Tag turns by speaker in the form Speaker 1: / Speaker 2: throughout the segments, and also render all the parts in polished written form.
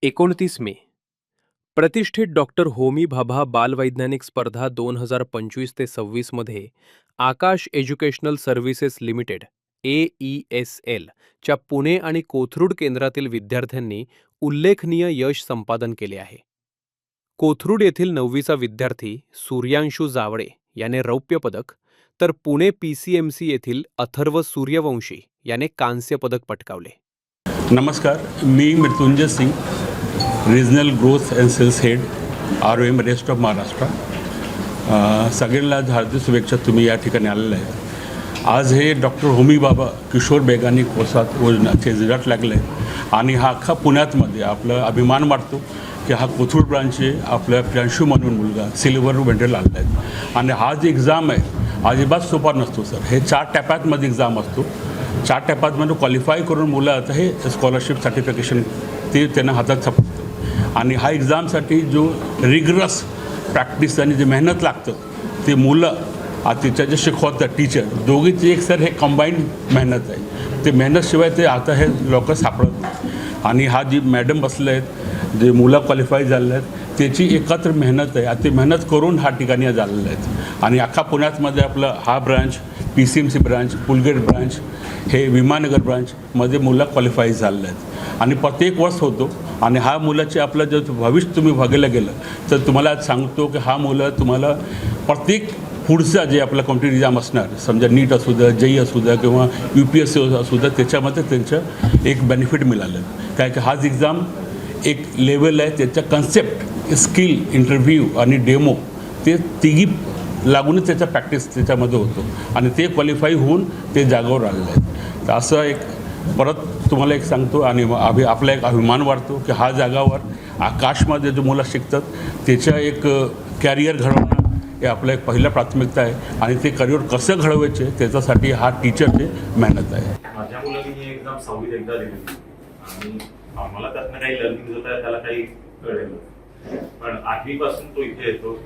Speaker 1: 29 मे प्रतिष्ठित डॉक्टर होमी भाभा बालवैज्ञानिक स्पर्धा 2025 ते 26 मध्ये आकाश एज्युकेशनल सर्व्हिसेस लिमिटेड AESL च्या पुणे आणि कोथरूड केंद्रातील विद्यार्थ्यांनी उल्लेखनीय यश संपादन केले आहे. कोथरूड येथील 9वीचा विद्यार्थी सूर्यांशू जावळे याने रौप्य पदक, तर पुणे PCMC येथील अथर्व सूर्यवंशी याने कांस्य पदक पटकावले.
Speaker 2: नमस्कार, मी Mrityunjay Singh, regional growth and sales head ROM rest of Maharashtra. सगळ्यांना हार्दिक शुभेच्छा. तुम्ही या ठिकाणी आलेले आहेत. आज हे डॉक्टर होमी भाभा किशोर वैज्ञानिक वसाहत योजनाचे रिझल्ट लागले आणि हा अख्खा पुण्यातमध्ये आपला अभिमान वाटतो की हा कोथरूड ब्रांचचे आपल्या प्रियांशू म्हणून मुलगा सिल्वर मेडल आलेला आहे. आणि हा जे एक्झाम आहे अजिबात सोपा नसतो सर. हे 4 टप्प्यामध्ये एक्झाम असतो. 4 टप्प्यामध्ये क्वालिफाय करून मुलं आता हे स्कॉलरशिप सर्टिफिकेशन ते त्यांना हातात सापडतं. आणि हा एक्झामसाठी जो रिगरस प्रॅक्टिस आणि जे मेहनत लागतं ते मुलं त्याच्या जे शिकवतात टीचर दोघीचे एक सर हे कंबाईंड मेहनत आहे. ते मेहनतशिवाय ते आता हे लोक सापडत नाही. आणि हा जी मॅडम बसले आहेत, जे मुलं क्वालिफाय झाले आहेत त्याची एकत्र मेहनत आहे. आता ते मेहनत करून हा ठिकाणी झालेलं आहेत. आणि अख्खा पुण्यातमध्ये आपलं हा branch PCMC branch, Pulgate branch, हे विमाननगर ब्रांचमध्ये मुलं क्वालिफाय झालेले आहेत. आणि प्रत्येक वर्ष होतो. आणि हा मुलाचे आपलं जर भविष्य तुम्ही बघायला गेलं तर तुम्हाला आज सांगतो की हा मुलं तुम्हाला प्रत्येक पुढचा जे आपला कॉम्पिटिटिव्ह एक्झाम असणार, समजा नीट असू द्या, JEE असू द्या किंवा UPSC असू द्या, त्याच्यामध्ये त्यांचं एक बेनिफिट मिळालं. काय की हाच एक्झाम एक लेवल आहे, त्याचा कन्सेप्ट, स्किल, इंटरव्ह्यू आणि डेमो ते तिघी लागूनच त्याचा प्रॅक्टिस त्याच्यामध्ये होतो. आणि ते क्वालिफाय होऊन ते जागावर आलेले आहेत. तर असं एक परत तुम्हाला एक सांगतो आणि आपला एक अभिमान वाटतो की हा जागावर आकाशमध्ये जो मुलं शिकतात त्याच्या एक कॅरियर घडवणं हे आपलं एक पहिला प्राथमिकता आहे. आणि ते करिअर कसं घडवायचे त्याच्यासाठी हा टीचरची मेहनत आहे.
Speaker 3: माझ्या मुलाने ही एक्झाम 6वीत एकदा दिली आणि आम्हाला त्यातनं काही लर्निंग होत आहे त्याला काही कळेल. पण 8वी पासून तो इथे येतो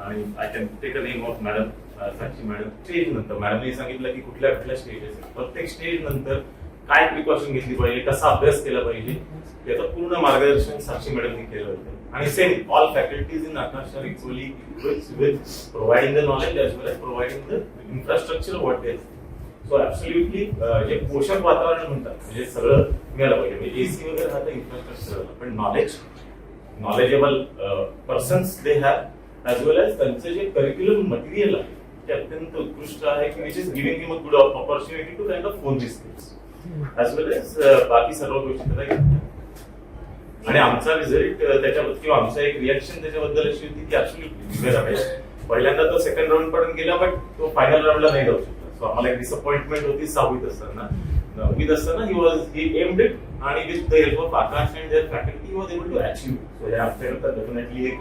Speaker 3: आणि I can take a name of madam Sakshi madam. Stage नंतर मॅडमने सांगितलं की कुठल्या कुठल्या स्टेजेस, प्रत्येक स्टेज नंतर काय प्रिकॉशन घेतली पाहिजे, कसा अभ्यास केला पाहिजे याचं पूर्ण मार्गदर्शन साक्षी मॅडमने केलं होतं. आणि same all faculties in Aakash are equally with providing the knowledge as well as providing the infrastructure what is. So absolutely जे पोषक वातावरण म्हणतात म्हणजे सगळं मिळालं पाहिजे. म्हणजे AC वगैरे हा तर इन्फ्रास्ट्रक्चर, पण knowledgeable persons they have as well as त्यांचं जे करिक्युलम मटेरियल आहे ते अत्यंत उत्कृष्ट आहे की which is giving him a good opportunity to kind of hone this skills as well as बाकी सर्व गोष्टी त्याला घेतल्या. आणि आमचा रिझल्ट त्याच्याबद्दल किंवा आमचं एक रिॲक्शन त्याच्याबद्दल अशी होती की ॲब्सोल्युटली रमेश पहिल्यांदा तो सेकंड राऊंड पर्यंत गेला बट तो फायनल राऊंडला नाही जाऊ शकला. सो आम्हाला एक डिसअपॉइंटमेंट होती 6वीत असताना. 9वीत असताना ही एम्ड इट आणि with the help of Aakash and their faculty he was able to achieve. So हे आपल्याला डेफिनेटली एक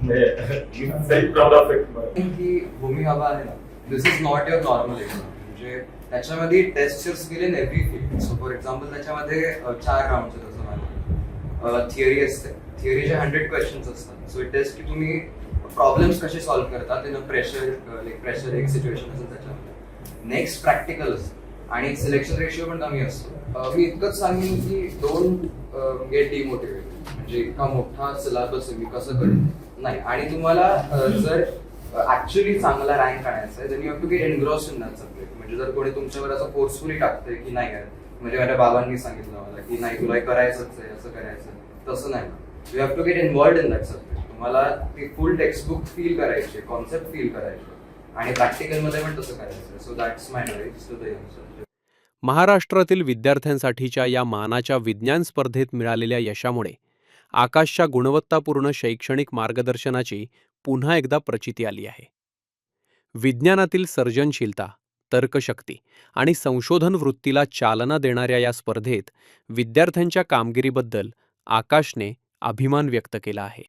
Speaker 3: म्हणजे प्राऊड ऑफ इट
Speaker 4: की भूमी हवा आहे ना, this is not your normal exam. म्हणजे त्याच्यामध्ये टेस्टर्स गेले in every field. So for example त्याच्यामध्ये 4 राऊंडचे तसं माझं थिअरी असते. थिअरीचे 100 क्वेश्चन्स असतात. सो इट टेस्ट की तुम्ही प्रॉब्लेम्स कसे सॉल्व्ह करतात इन प्रेशर एक सिच्युएशन असेल त्याच्यामध्ये. नेक्स्ट प्रॅक्टिकल असतं आणि सिलेक्शन रेशिओ पण कमी असतो. मी इतकंच सांगेन की डोंट गेट डिमोटिवेटेड. म्हणजे इतका मोठा सिलेबस आहे, मी कसं करेन नाही. आणि तुम्हाला जर ऍक्च्युअली चांगला रँक आणायचा आहे then you have to get engrossed in that subject. म्हणजे जर कोणी तुमच्यावर असं फोर्सफुली टाकतंय की नाही आहे, म्हणजे माझ्या बाबांनी सांगितलं मला की नाही तुला करायचंच आहे, असं करायचं, तसं नाही. You have to get involved in that subject. तुम्हाला ते फुल टेक्स्टबुक फील करायचे, कॉन्सेप्ट फील करायचे आणि प्रॅक्टिकलमध्ये पण तसं करायचं. So that's my advice to the youngsters.
Speaker 1: महाराष्ट्रातील विद्यार्थ्यांसाठीच्या या मानाच्या विज्ञान स्पर्धेत मिळालेल्या यशामुळे आकाशच्या गुणवत्तापूर्ण शैक्षणिक मार्गदर्शनाची पुन्हा एकदा प्रचिती आली आहे. विज्ञानातील सर्जनशीलता, तर्कशक्ती आणि संशोधन वृत्तीला चालना देणाऱ्या या स्पर्धेत विद्यार्थ्यांच्या कामगिरीबद्दल आकाशने अभिमान व्यक्त केला आहे.